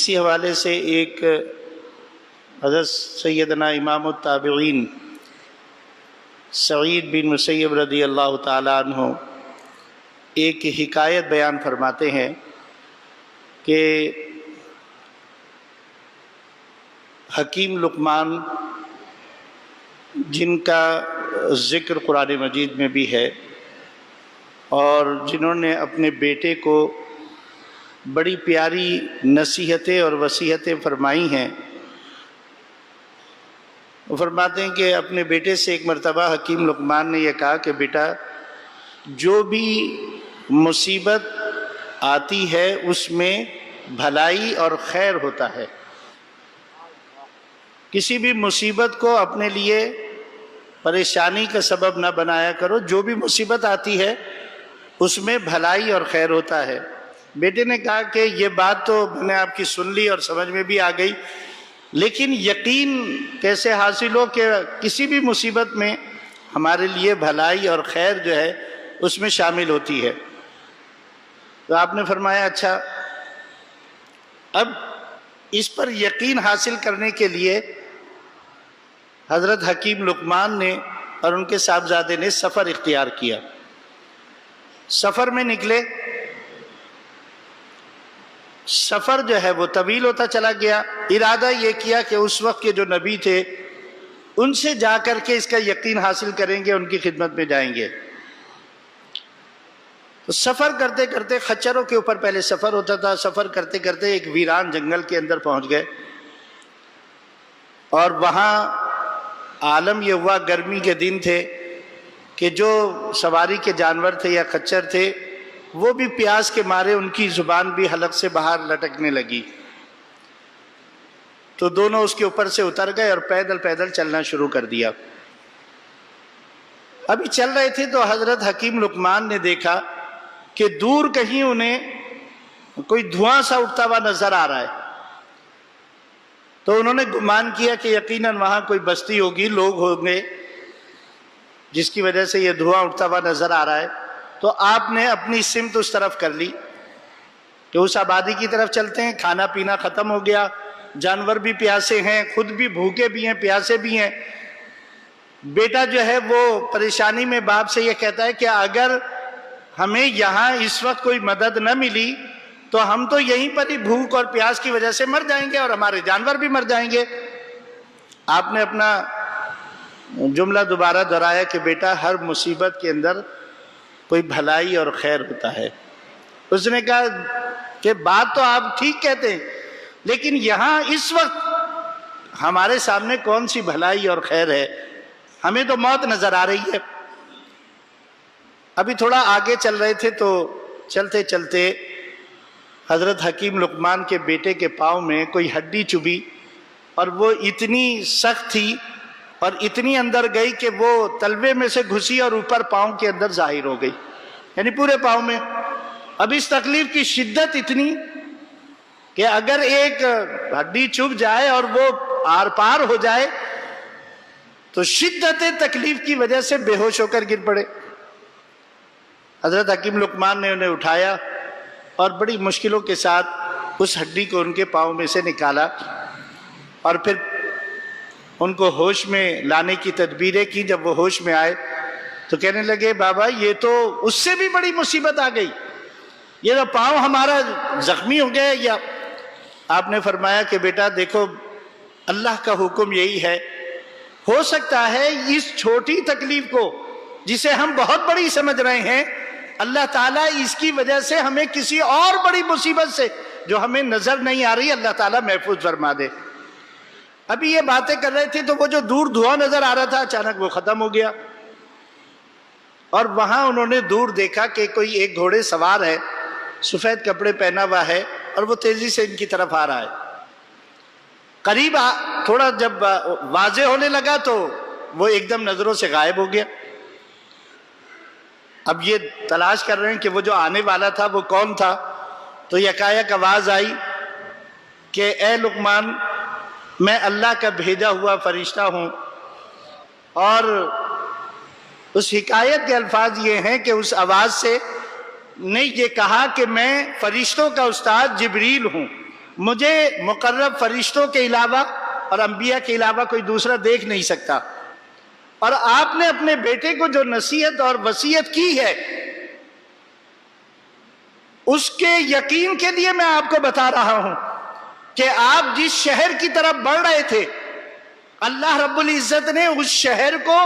اسی حوالے سے ایک حضرت سیدنا امام التابعین سعید بن مسیب رضی اللہ تعالیٰ عنہ ایک حکایت بیان فرماتے ہیں کہ حکیم لقمان جن کا ذکر قرآن مجید میں بھی ہے اور جنہوں نے اپنے بیٹے کو بڑی پیاری نصیحتیں اور وصیتیں فرمائی ہیں، وہ فرماتے ہیں کہ اپنے بیٹے سے ایک مرتبہ حکیم لقمان نے یہ کہا کہ بیٹا، جو بھی مصیبت آتی ہے اس میں بھلائی اور خیر ہوتا ہے۔ کسی بھی مصیبت کو اپنے لیے پریشانی کا سبب نہ بنایا کرو، جو بھی مصیبت آتی ہے اس میں بھلائی اور خیر ہوتا ہے۔ بیٹے نے کہا کہ یہ بات تو میں نے آپ کی سن لی اور سمجھ میں بھی آ گئی، لیکن یقین کیسے حاصل ہو کہ کسی بھی مصیبت میں ہمارے لیے بھلائی اور خیر جو ہے اس میں شامل ہوتی ہے۔ تو آپ نے فرمایا اچھا، اب اس پر یقین حاصل کرنے کے لیے حضرت حکیم لقمان نے اور ان کے صاحبزادے نے سفر اختیار کیا۔ سفر میں نکلے، سفر جو ہے وہ طویل ہوتا چلا گیا۔ ارادہ یہ کیا کہ اس وقت کے جو نبی تھے ان سے جا کر کے اس کا یقین حاصل کریں گے، ان کی خدمت میں جائیں گے۔ تو سفر کرتے کرتے، خچروں کے اوپر پہلے سفر ہوتا تھا، سفر کرتے کرتے ایک ویران جنگل کے اندر پہنچ گئے، اور وہاں عالم یہ ہوا، گرمی کے دن تھے، کہ جو سواری کے جانور تھے یا خچر تھے وہ بھی پیاس کے مارے ان کی زبان بھی حلق سے باہر لٹکنے لگی۔ تو دونوں اس کے اوپر سے اتر گئے اور پیدل پیدل چلنا شروع کر دیا۔ ابھی چل رہے تھے تو حضرت حکیم لقمان نے دیکھا کہ دور کہیں انہیں کوئی دھواں سا اٹھتا ہوا نظر آ رہا ہے۔ تو انہوں نے گمان کیا کہ یقیناً وہاں کوئی بستی ہوگی، لوگ ہوں گے جس کی وجہ سے یہ دھواں اٹھتا ہوا نظر آ رہا ہے۔ تو آپ نے اپنی سمت اس طرف کر لی کہ اس آبادی کی طرف چلتے ہیں، کھانا پینا ختم ہو گیا، جانور بھی پیاسے ہیں، خود بھی بھوکے بھی ہیں، پیاسے بھی ہیں۔ بیٹا جو ہے وہ پریشانی میں باپ سے یہ کہتا ہے کہ اگر ہمیں یہاں اس وقت کوئی مدد نہ ملی تو ہم تو یہیں پر ہی بھوک اور پیاس کی وجہ سے مر جائیں گے اور ہمارے جانور بھی مر جائیں گے۔ آپ نے اپنا جملہ دوبارہ دہرایا کہ بیٹا، ہر مصیبت کے اندر کوئی بھلائی اور خیر ہوتا ہے۔ اس نے کہا کہ بات تو آپ ٹھیک کہتے ہیں، لیکن یہاں اس وقت ہمارے سامنے کون سی بھلائی اور خیر ہے؟ ہمیں تو موت نظر آ رہی ہے۔ ابھی تھوڑا آگے چل رہے تھے تو چلتے چلتے حضرت حکیم لقمان کے بیٹے کے پاؤں میں کوئی ہڈی چبھی، اور وہ اتنی سخت تھی اور اتنی اندر گئی کہ وہ تلوے میں سے گھسی اور اوپر پاؤں کے اندر ظاہر ہو گئی، یعنی پورے پاؤں میں۔ اب اس تکلیف کی شدت اتنی کہ اگر ایک ہڈی چبھ جائے اور وہ آر پار ہو جائے تو شدت تکلیف کی وجہ سے بے ہوش ہو کر گر پڑے۔ حضرت حکیم لقمان نے انہیں اٹھایا اور بڑی مشکلوں کے ساتھ اس ہڈی کو ان کے پاؤں میں سے نکالا، اور پھر ان کو ہوش میں لانے کی تدبیریں کی۔ جب وہ ہوش میں آئے تو کہنے لگے بابا، یہ تو اس سے بھی بڑی مصیبت آ گئی، یہ تو پاؤں ہمارا زخمی ہو گیا۔ یا آپ نے فرمایا کہ بیٹا دیکھو، اللہ کا حکم یہی ہے، ہو سکتا ہے اس چھوٹی تکلیف کو جسے ہم بہت بڑی سمجھ رہے ہیں، اللہ تعالیٰ اس کی وجہ سے ہمیں کسی اور بڑی مصیبت سے جو ہمیں نظر نہیں آ رہی اللہ تعالیٰ محفوظ فرما دے۔ ابھی یہ باتیں کر رہے تھے تو وہ جو دور دھواں نظر آ رہا تھا اچانک وہ ختم ہو گیا، اور وہاں انہوں نے دور دیکھا کہ کوئی ایک گھوڑے سوار ہے، سفید کپڑے پہنا ہوا ہے، اور وہ تیزی سے ان کی طرف آ رہا ہے۔ قریب تھوڑا جب واضح ہونے لگا تو وہ ایک دم نظروں سے غائب ہو گیا۔ اب یہ تلاش کر رہے ہیں کہ وہ جو آنے والا تھا وہ کون تھا، تو یکایک آواز آئی کہ اے لقمان، میں اللہ کا بھیجا ہوا فرشتہ ہوں۔ اور اس حکایت کے الفاظ یہ ہیں کہ اس آواز سے نے یہ کہا کہ میں فرشتوں کا استاد جبریل ہوں، مجھے مقرب فرشتوں کے علاوہ اور انبیاء کے علاوہ کوئی دوسرا دیکھ نہیں سکتا، اور آپ نے اپنے بیٹے کو جو نصیحت اور وصیت کی ہے اس کے یقین کے لیے میں آپ کو بتا رہا ہوں کہ آپ جس شہر کی طرف بڑھ رہے تھے، اللہ رب العزت نے اس شہر کو،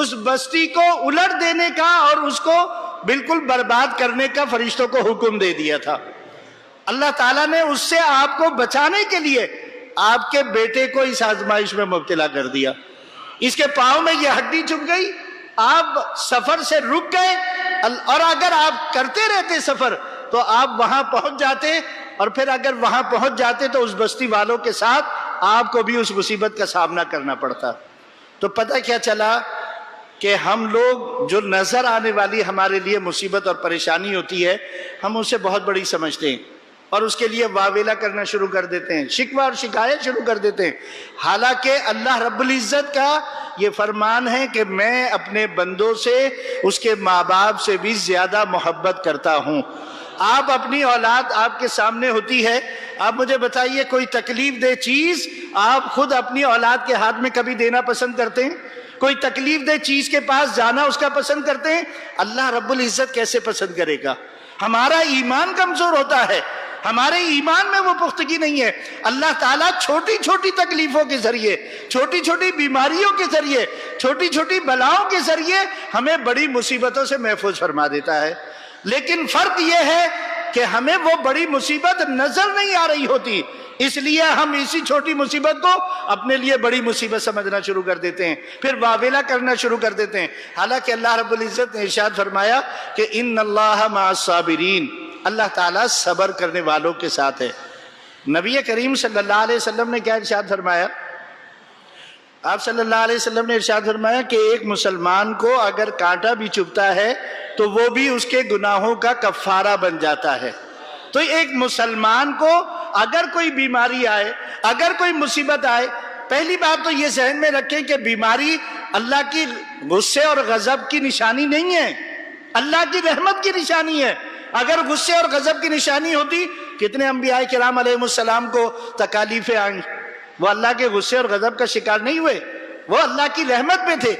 اس بستی کو الٹ دینے کا اور اس کو بالکل برباد کرنے کا فرشتوں کو حکم دے دیا تھا۔ اللہ تعالیٰ نے اس سے آپ کو بچانے کے لیے آپ کے بیٹے کو اس آزمائش میں مبتلا کر دیا۔ اس کے پاؤں میں یہ ہڈی چبھ گئی، آپ سفر سے رک گئے، اور اگر آپ کرتے رہتے سفر تو آپ وہاں پہنچ جاتے، اور پھر اگر وہاں پہنچ جاتے تو اس بستی والوں کے ساتھ آپ کو بھی اس مصیبت کا سامنا کرنا پڑتا۔ تو پتہ کیا چلا کہ ہم لوگ جو نظر آنے والی ہمارے لیے مصیبت اور پریشانی ہوتی ہے ہم اسے بہت بڑی سمجھتے ہیں، اور اس کے لیے واویلا کرنا شروع کر دیتے ہیں، شکوہ اور شکایت شروع کر دیتے ہیں، حالانکہ اللہ رب العزت کا یہ فرمان ہے کہ میں اپنے بندوں سے اس کے ماں باپ سے بھی زیادہ محبت کرتا ہوں۔ آپ اپنی اولاد آپ کے سامنے ہوتی ہے، آپ مجھے بتائیے کوئی تکلیف دہ چیز آپ خود اپنی اولاد کے ہاتھ میں کبھی دینا پسند کرتے ہیں؟ کوئی تکلیف دہ چیز کے پاس جانا اس کا پسند کرتے ہیں؟ اللہ رب العزت کیسے پسند کرے گا؟ ہمارا ایمان کمزور ہوتا ہے، ہمارے ایمان میں وہ پختگی نہیں ہے۔ اللہ تعالیٰ چھوٹی چھوٹی تکلیفوں کے ذریعے، چھوٹی چھوٹی بیماریوں کے ذریعے، چھوٹی چھوٹی بلاؤں کے ذریعے ہمیں بڑی مصیبتوں سے محفوظ فرما دیتا ہے، لیکن فرق یہ ہے کہ ہمیں وہ بڑی مصیبت نظر نہیں آ رہی ہوتی، اس لیے ہم اسی چھوٹی مصیبت کو اپنے لیے بڑی مصیبت سمجھنا شروع کر دیتے ہیں، پھر واویلا کرنا شروع کر دیتے ہیں۔ حالانکہ اللہ رب العزت نے ارشاد فرمایا کہ ان اللہ مع الصابرین، اللہ تعالیٰ صبر کرنے والوں کے ساتھ ہے۔ نبی کریم صلی اللہ علیہ وسلم نے کیا ارشاد فرمایا؟ آپ صلی اللہ علیہ وسلم نے ارشاد فرمایا کہ ایک مسلمان کو اگر کانٹا بھی چبھتا ہے تو وہ بھی اس کے گناہوں کا کفارہ بن جاتا ہے۔ تو ایک مسلمان کو اگر کوئی بیماری آئے، اگر کوئی مصیبت آئے، پہلی بات تو یہ ذہن میں رکھیں کہ بیماری اللہ کی غصے اور غضب کی نشانی نہیں ہے، اللہ کی رحمت کی نشانی ہے۔ اگر غصے اور غضب کی نشانی ہوتی، کتنے انبیاء کرام علیہ السلام کو تکالیفیں آئیں، وہ اللہ کے غصے اور غضب کا شکار نہیں ہوئے، وہ اللہ کی رحمت میں تھے۔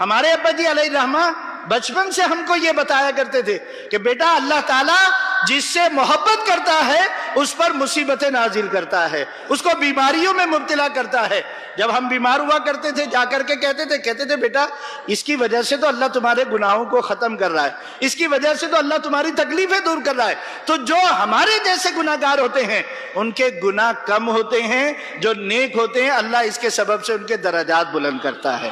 ہمارے ابا جی علیہ الرحمہ بچپن سے ہم کو یہ بتایا کرتے تھے کہ بیٹا اللہ تعالیٰ جس سے محبت کرتا ہے اس پر مصیبتیں نازل کرتا ہے، اس کو بیماریوں میں مبتلا کرتا ہے۔ جب ہم بیمار ہوا کرتے تھے جا کر کے کہتے تھے بیٹا اس کی وجہ سے تو اللہ تمہارے گناہوں کو ختم کر رہا ہے، اس کی وجہ سے تو اللہ تمہاری تکلیفیں دور کر رہا ہے۔ تو جو ہمارے جیسے گناہ گار ہوتے ہیں ان کے گناہ کم ہوتے ہیں، جو نیک ہوتے ہیں اللہ اس کے سبب سے ان کے درجات بلند کرتا ہے۔